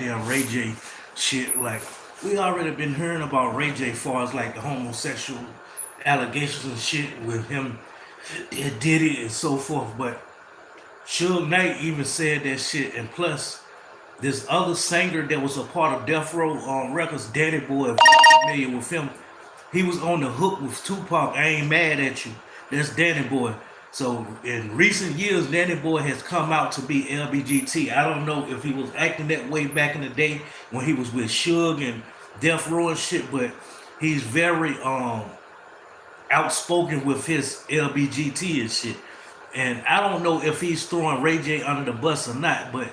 goddamn Ray J shit. Like, we already been hearing about Ray J far as like the homosexual allegations and shit with him and Diddy and so forth. But Suge Knight even said that shit. And plus, this other singer that was a part of Death Row Records, Danny Boy, if you're familiar with him, he was on the hook with Tupac. I ain't mad at you. That's Danny Boy. So in recent years, Danny Boy has come out to be LBGT. I don't know if he was acting that way back in the day when he was with Suge and Death Row and shit, but he's very outspoken with his LBGT and shit. And I don't know if he's throwing Ray J under the bus or not, but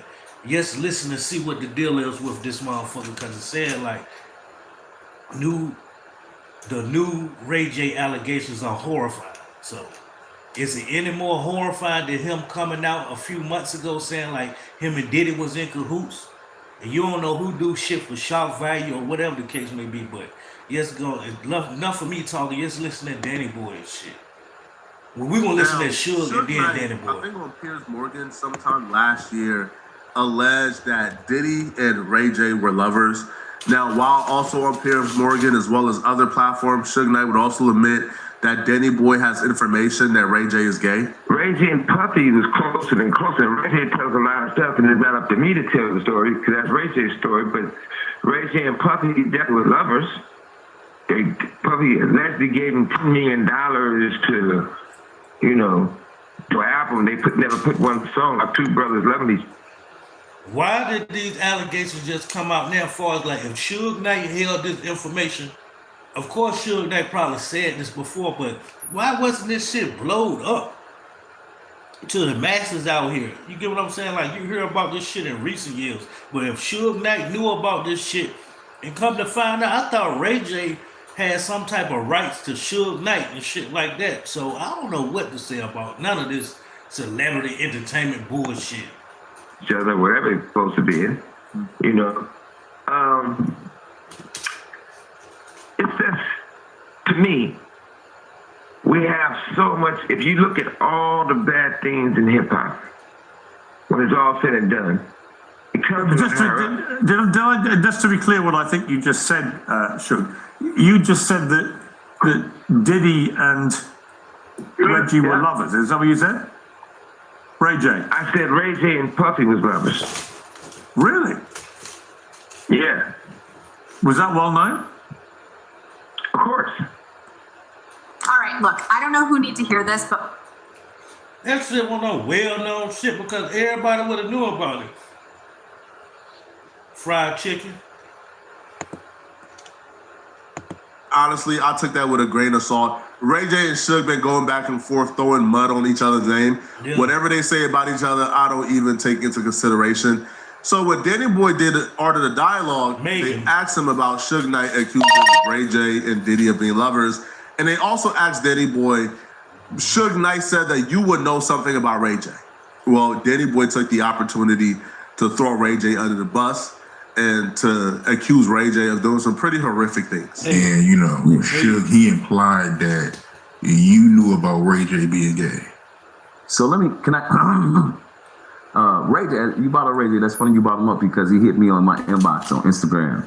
just listen and see what the deal is with this motherfucker, because it said like the new Ray J allegations are horrifying. So is it any more horrifying than him coming out a few months ago saying like him and Diddy was in cahoots? And you don't know who do shit for shock value or whatever the case may be, but just go, enough for me talking, just listen to Danny Boy and shit. Well, we're gonna listen to Suge and then Danny Boy. I think on Piers Morgan sometime last year alleged that Diddy and Ray J were lovers. Now, while also on Piers Morgan as well as other platforms, Suge Knight would also admit that Danny Boy has information that Ray J is gay. Ray J and Puffy was closer and closer. Ray J tells a lot of stuff, and it's not up to me to tell the story because that's Ray J's story. But Ray J and Puffy definitely were lovers. Puffy allegedly gave him $2 million to, you know, to an album. They never put one song like Two Brothers Loving Each. Why did these allegations just come out now? As far as like if Suge Knight held this information, of course Suge Knight probably said this before, but why wasn't this shit blowed up to the masses out here? You get what I'm saying? Like, you hear about this shit in recent years, but if Suge Knight knew about this shit and come to find out, I thought Ray J had some type of rights to Suge Knight and shit like that. So I don't know what to say about none of this celebrity entertainment bullshit. Each other, wherever it's supposed to be in, you know. It's just, to me, we have so much. If you look at all the bad things in hip hop, when it's all said and done, it comes just to be clear, what I think you just said, Suge, you just said that Diddy and Reggie were lovers. Is that what you said? Ray J. I said Ray J and Puffy was lovers. Really? Yeah. Was that well known? Of course. All right, look, I don't know who needs to hear this, but that shit was no well-known shit because everybody would have knew about it. Fried chicken. Honestly, I took that with a grain of salt. Ray J and Suge been going back and forth, throwing mud on each other's name. Yeah. Whatever they say about each other, I don't even take into consideration. So what Danny Boy did at Art of the Dialogue, they asked him about Suge Knight accusing Ray J and Diddy of being lovers. And they also asked Danny Boy, Suge Knight said that you would know something about Ray J. Well, Danny Boy took the opportunity to throw Ray J under the bus and to accuse Ray J of doing some pretty horrific things. And, you know, Suge, he implied that you knew about Ray J being gay. So can I, Ray J, you brought up Ray J, that's funny you brought him up because he hit me on my inbox on Instagram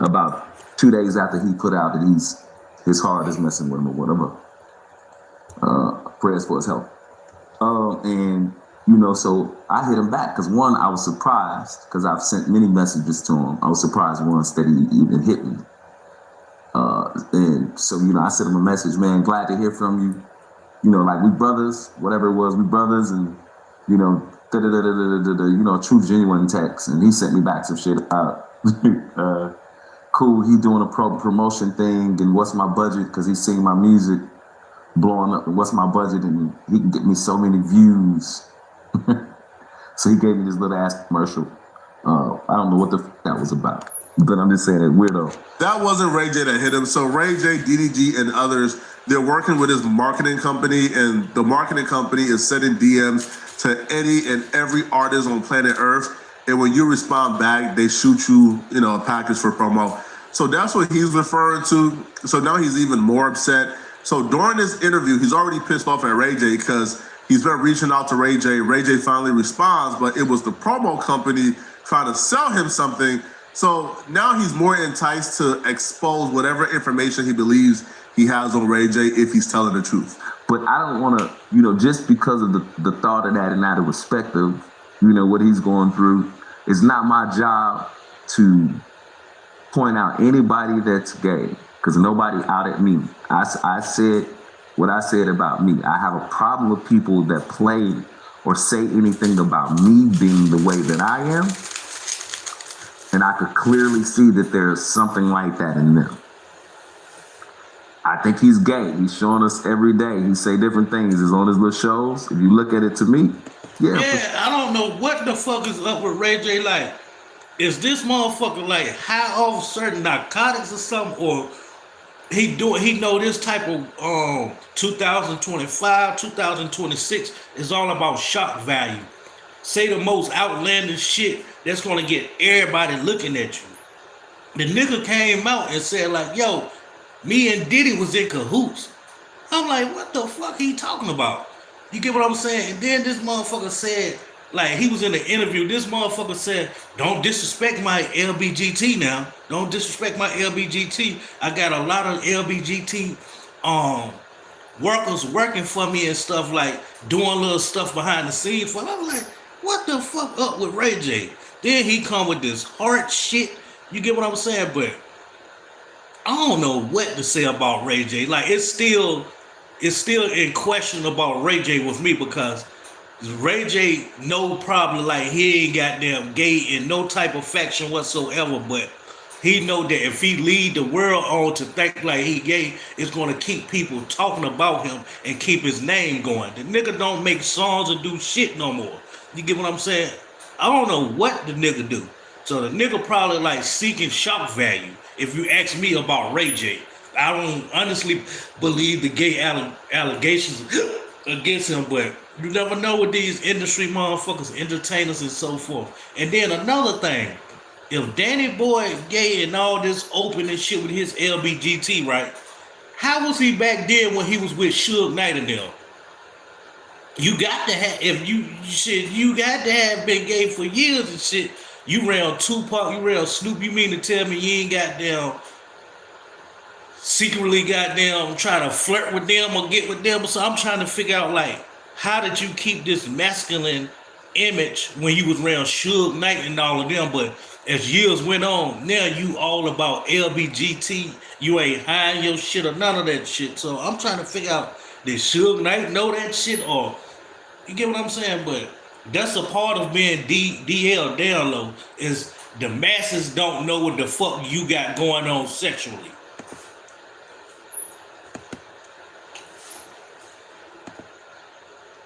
about 2 days after he put out that his heart is messing with him or whatever. Prayers for his health. And, you know, so I hit him back because one, I was surprised because I've sent many messages to him. I was surprised once that he even hit me. And so, you know, I sent him a message, man, glad to hear from you. You know, like we brothers, whatever it was, we brothers, and, you know, you know, true, genuine text. And he sent me back some shit out. Cool, he doing a promotion thing, and what's my budget? Because he's singing my music, blowing up, and what's my budget? And he can get me so many views. So he gave me this little ass commercial. I don't know what the that was about, but I'm just saying that weirdo. That wasn't Ray J that hit him. So Ray J, DDG, and others, they're working with his marketing company, and the marketing company is sending DMs to any and every artist on planet Earth. And when you respond back, they shoot you, you know, a package for promo. So that's what he's referring to. So now he's even more upset. So during this interview, he's already pissed off at Ray J because he's been reaching out to Ray J. Ray J finally responds, but it was the promo company trying to sell him something. So now he's more enticed to expose whatever information he believes he has on Ray J if he's telling the truth. But I don't want to, just because of the thought of that and out of respect of, what he's going through, it's not my job to point out anybody that's gay, because nobody outed me. I said what I said about me. I have a problem with people that play or say anything about me being the way that I am, and I could clearly see that there's something like that in them. I think he's gay. He's showing us every day. He say different things. He's on his little shows. If you look at it to me, yeah, I don't know what the fuck is up with Ray J. Like, is this motherfucker like high off certain narcotics or something, or he know this type of 2025, 2026 is all about shock value. Say the most outlandish shit that's gonna get everybody looking at you. The nigga came out and said like, yo, me and Diddy was in cahoots. I'm like, what the fuck he talking about? You get what I'm saying? And then this motherfucker said, like, he was in the interview, this motherfucker said, don't disrespect my LBGT now. Don't disrespect my LBGT. I got a lot of LBGT workers working for me and stuff, like doing little stuff behind the scenes. I'm like, what the fuck up with Ray J? Then he come with this hard shit. You get what I'm saying? But I don't know what to say about Ray J. Like, it's still in question about Ray J with me, because Ray J, no problem, like he ain't goddamn gay in no type of faction whatsoever, but he know that if he lead the world on to think like he gay, it's gonna keep people talking about him and keep his name going. The nigga don't make songs or do shit no more. You get what I'm saying? I don't know what the nigga do. So the nigga probably like seeking shock value. If you ask me about Ray J, I don't honestly believe the gay allegations against him, but you never know with these industry motherfuckers, entertainers and so forth. And then another thing, if Danny Boy gay and all this open and shit with his LBGT, right? How was he back then when he was with Suge Knight and them? You got to have, if you got to have been gay for years and shit. You around Tupac, you around Snoop, you mean to tell me you ain't goddamn secretly goddamn trying to flirt with them or get with them? So I'm trying to figure out, like, how did you keep this masculine image when you was around Suge Knight and all of them, but as years went on, now you all about LBGT, you ain't hiding your shit or none of that shit. So I'm trying to figure out, did Suge Knight know that shit, or you get what I'm saying? But that's a part of being DL down low, is the masses don't know what the fuck you got going on sexually.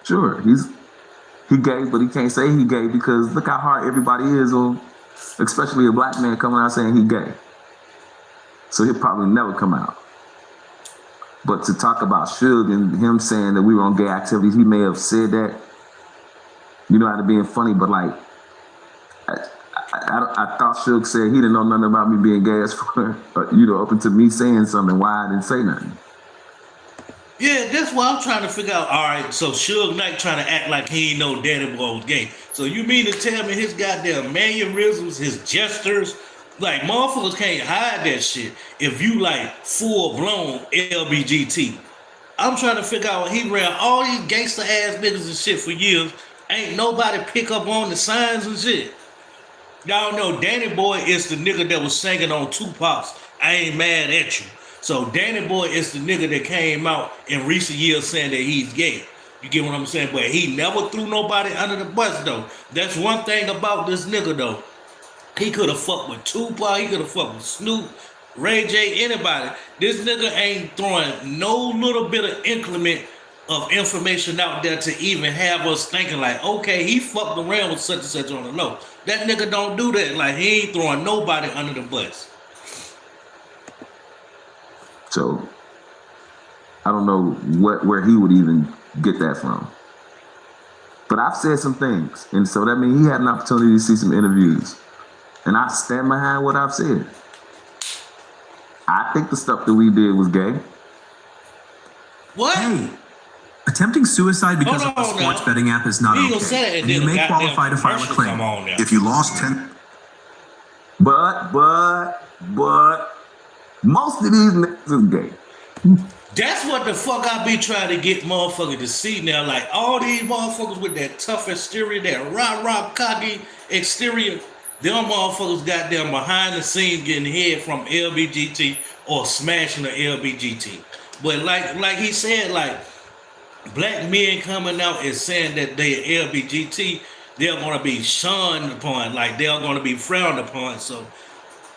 Sure, he gay, but he can't say he gay because look how hard everybody is on, especially a black man coming out saying he gay. So he'll probably never come out. But to talk about Suge and him saying that we were on gay activities, he may have said that, out of being funny, but like, I thought Suge said he didn't know nothing about me being gay as far, up until me saying something, why I didn't say nothing. Yeah, that's why I'm trying to figure out. All right, so Suge Knight trying to act like he ain't know Danny Boy was gay. So you mean to tell me his goddamn mannerisms, his gestures, like motherfuckers can't hide that shit if you like full blown LBGT. I'm trying to figure out, he ran all these gangster ass niggas and shit for years. Ain't nobody pick up on the signs and shit. Y'all know Danny Boy is the nigga that was singing on Tupac's I Ain't Mad At You. So Danny Boy is the nigga that came out in recent years saying that he's gay. You get what I'm saying? But he never threw nobody under the bus though. That's one thing about this nigga though. He could have fucked with Tupac, he could have fucked with Snoop, Ray J, anybody. This nigga ain't throwing no little bit of increment of information out there to even have us thinking like, okay, he fucked around with such and such on the low. That nigga don't do that. Like, he ain't throwing nobody under the bus. So I don't know where he would even get that from. But I've said some things, and so that means he had an opportunity to see some interviews. And I stand behind what I've said. I think the stuff that we did was gay. What? Hey, attempting suicide because of a sports betting app is not okay. And you may qualify to file a claim. If you lost 10 But most of these niggas is gay. That's what the fuck I be trying to get motherfuckers to see now. Like all these motherfuckers with that tough exterior, that rah cocky exterior, them motherfuckers got them behind the scenes getting head from LBGT or smashing the LBGT. But like he said, like black men coming out and saying that they LBGT, they're gonna be shunned upon, like they're gonna be frowned upon. So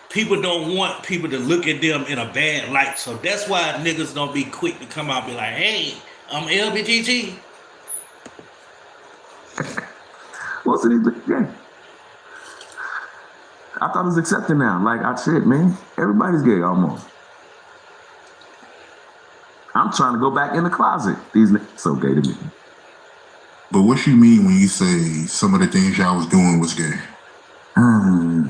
people don't want people to look at them in a bad light. So that's why niggas don't be quick to come out and be like, hey, I'm LBGT. Most of these niggas gay. I thought it was accepted now. Like I said, man, everybody's gay almost. I'm trying to go back in the closet. These niggas so gay to me. But what you mean when you say some of the things y'all was doing was gay?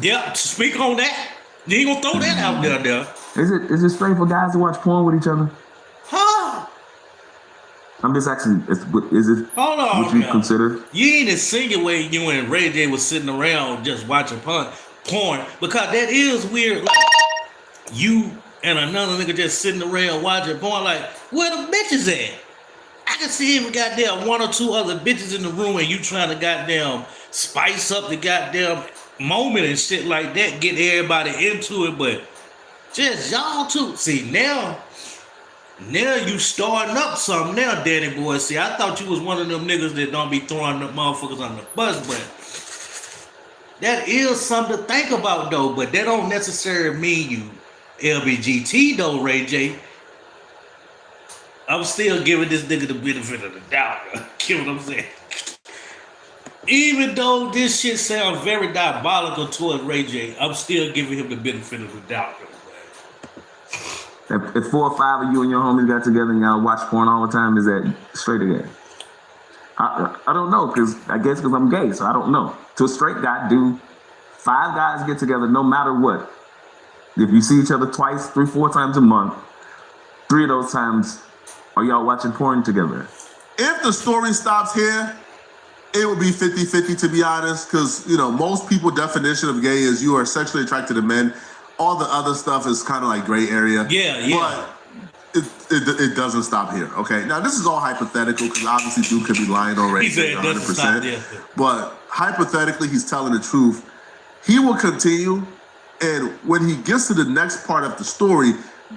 Yeah, speak on that. You ain't gonna throw that out there. Is it straight for guys to watch porn with each other? Huh? I'm just asking, is it Hold on, would you now. consider? You ain't insinuating you and Ray J was sitting around just watching porn, because that is weird. Like you and another nigga just sitting around watching porn. Like where the bitches at? I can see even goddamn one or two other bitches in the room, and you trying to goddamn spice up the goddamn moment and shit like that, get everybody into it, but just y'all two. See now you starting up something now, Danny boy. See, I thought you was one of them niggas that don't be throwing the motherfuckers on the bus, but that is something to think about though. But that don't necessarily mean you LBGT though, Ray J. I'm still giving this nigga the benefit of the doubt. Get what I'm saying? Even though this shit sounds very diabolical towards Ray J, I'm still giving him the benefit of the doubt. If 4 or 5 of you and your homies got together and y'all watch porn all the time, is that straight or gay? I don't know, because I'm gay, so I don't know. To a straight guy, do 5 guys get together no matter what? If you see each other twice, 3, 4 times a month, 3 of those times, are y'all watching porn together? If the story stops here, it would be 50-50 to be honest, because most people's definition of gay is you are sexually attracted to men. All the other stuff is kind of like gray area. Yeah. But it doesn't stop here. Okay. Now this is all hypothetical because obviously dude could be lying on Ray J 100%. But hypothetically, he's telling the truth. He will continue, and when he gets to the next part of the story,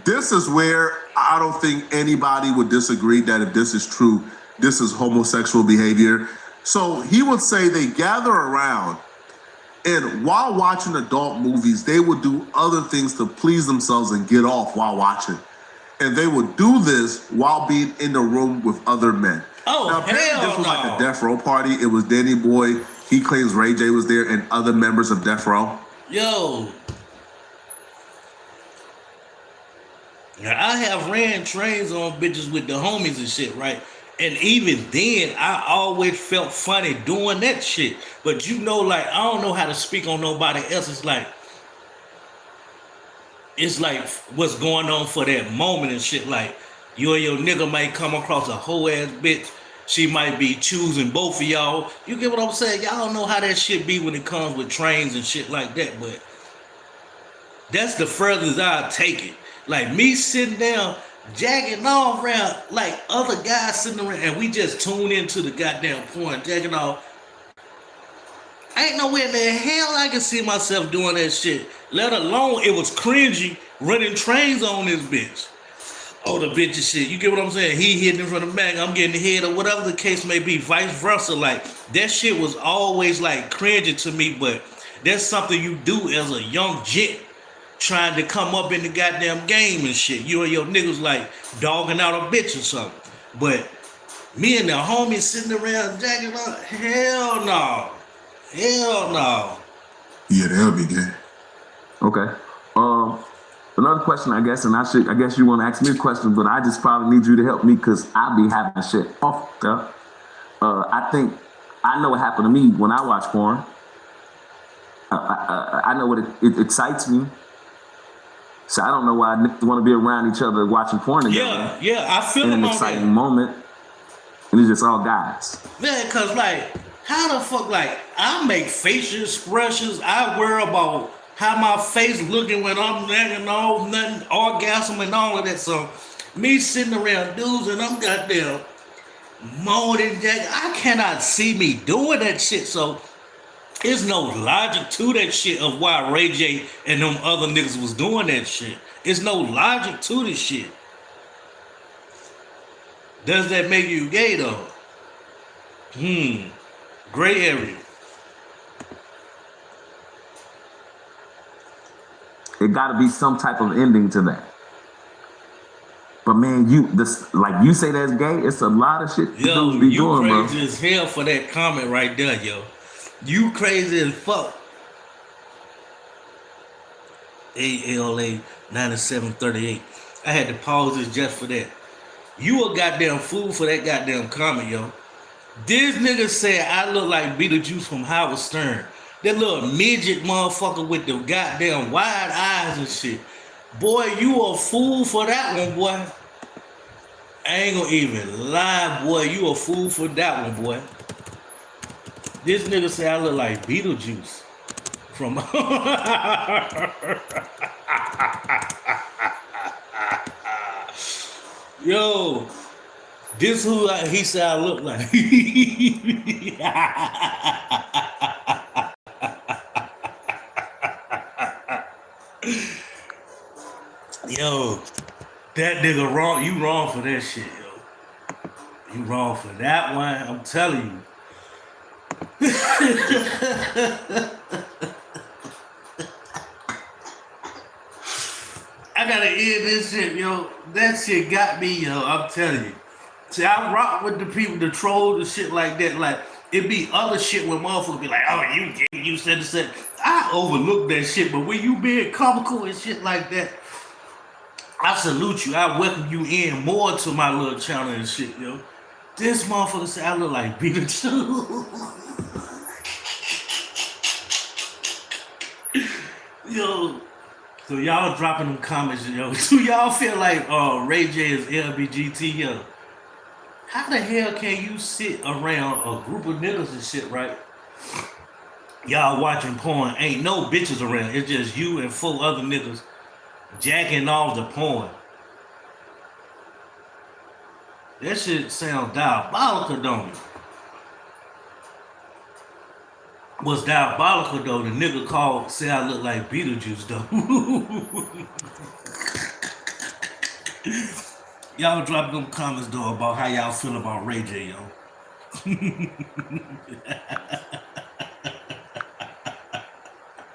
this is where I don't think anybody would disagree that if this is true, this is homosexual behavior. So he would say they gather around, and while watching adult movies, they would do other things to please themselves and get off while watching. And they would do this while being in the room with other men. Oh, now, apparently hell this was no. like a Death Row party. It was Danny Boy. He claims Ray J was there and other members of Death Row. Yo. Now, I have ran trains on bitches with the homies and shit, right? And even then, I always felt funny doing that shit. But like, I don't know how to speak on nobody else. It's like what's going on for that moment and shit. Like, you and your nigga might come across a whole ass bitch. She might be choosing both of y'all. You get what I'm saying? Y'all don't know how that shit be when it comes with trains and shit like that. But that's the furthest I'll take it. Like me sitting down, jacking off around like other guys sitting around, and we just tune into the goddamn porn, jacking off. Ain't nowhere in the hell I can see myself doing that shit. Let alone it was cringy running trains on this bitch. Oh, the bitch and shit. You get what I'm saying? He hitting from the back, I'm getting the head, or whatever the case may be, vice versa. Like that shit was always like cringy to me, but that's something you do as a young jit trying to come up in the goddamn game and shit. You and your niggas like dogging out a bitch or something. But me and the homies sitting around jacking up, hell no. Hell no. Yeah, that'll be good. Okay. Another question, I guess, and I guess you want to ask me a question, but I just probably need you to help me because I be having shit off up. I think I know what happened to me when I watch porn. I know what it excites me. So I don't know why niggas want to be around each other watching porn together. Yeah, I feel in an exciting moment. And it's just all guys. Man, cause like, how the fuck, like, I make facial expressions, I worry about how my face looking when I'm nagging all nothing, orgasm and all of that. So me sitting around dudes and I'm goddamn moaning that I cannot see me doing that shit. So there's no logic to that shit of why Ray J and them other niggas was doing that shit. There's no logic to this shit. Does that make you gay though? Gray area. It got to be some type of ending to that. But man, like you say that's gay. It's a lot of shit Yo, dudes be you doing, bro. crazy as hell for that comment right there, yo. You crazy as fuck. ALA 9738. I had to pause this just for that. You a goddamn fool for that goddamn comment, yo. This nigga said I look like Beetlejuice from Howard Stern. That little midget motherfucker with the goddamn wide eyes and shit. Boy, you a fool for that one, boy. I ain't gonna even lie, boy. You a fool for that one, boy. This nigga say I look like Beetlejuice from Yo, this who he said I look like. Yo, that nigga wrong. You wrong for that shit, yo. You wrong for that one. I'm telling you. I gotta end this shit, yo. That shit got me, yo. I'm telling you. See, I rock with the people, the trolls and shit like that. Like, it be other shit when motherfuckers be like, oh, you said this. I overlook that shit, but when you being comical and shit like that, I salute you. I welcome you in more to my little channel and shit, yo. This motherfucker said I look like Beetlejuice. Yo. So y'all dropping them comments, yo. Do y'all feel like Ray J is LBGT, yo? How the hell can you sit around a group of niggas and shit, right? Y'all watching porn, ain't no bitches around. It's just you and 4 other niggas jacking off the porn. That shit sounds diabolical, don't it? What's diabolical though, the nigga called, say I look like Beetlejuice though. Y'all drop them comments though about how y'all feel about Ray J, yo.